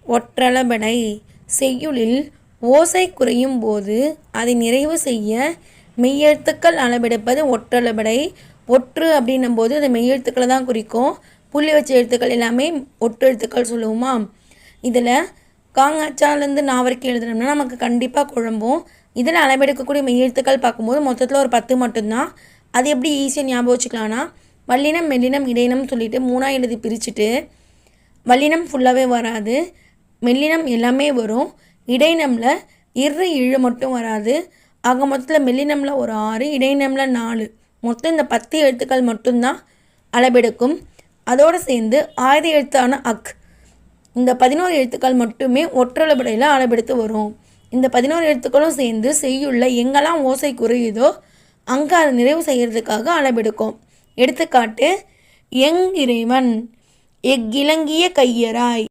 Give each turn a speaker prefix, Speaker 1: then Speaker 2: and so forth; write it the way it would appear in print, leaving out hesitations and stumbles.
Speaker 1: ஒற்றளபெடை. செய்யுளில் ஓசை குறையும் போது அதை நிறைவு செய்ய மெய்யெழுத்துக்கள் அளபெடுப்பது ஒற்றளபெடை. ஒற்று அப்படின்னும் போது அது மெய்யெழுத்துக்களை தான் குறிக்கும். புள்ளி வச்ச எழுத்துக்கள் எல்லாமே ஒற்றெழுத்துக்கள் சொல்லுவோமா. இதில் காங்காச்சாலேருந்து நான் வரைக்கும் எழுதுனோம்னா நமக்கு கண்டிப்பாக குழம்பும். இதில் அளவெடுக்கக்கூடிய மெய்யெழுத்துக்கள் பார்க்கும்போது மொத்தத்தில் ஒரு 10 மட்டும்தான். அது எப்படி ஈஸியாக ஞாபகம் வச்சுக்கலான்னா, வல்லினம் மெல்லினம் இடையினம் சொல்லிட்டு 3ஆக எழுதி பிரிச்சுட்டு, வல்லினம் ஃபுல்லாகவே வராது, மெல்லினம் எல்லாமே வரும், இடையினமில் இழு மட்டும் வராது. ஆக மொத்தத்தில் மெல்லினமில் ஒரு 6, இடையினமில் 4, மொத்தம் இந்த 10 எழுத்துக்கள் மட்டும்தான் அளவெடுக்கும். அதோடு சேர்ந்து ஆயுத எழுத்தான அக், இந்த 11 எழுத்துக்கள் மட்டுமே ஒற்றளபெடையில் அளவெடுத்து வரும். இந்த 11 எழுத்துக்களும் சேர்ந்து செய்யுள்ள எங்கெல்லாம் ஓசை குறையுதோ அங்கே அதை நிறைவு செய்கிறதுக்காக அளவெடுக்கும். எடுத்துக்காட்டு, எங்கிறைவன் எக்கிலங்கிய கையராய்.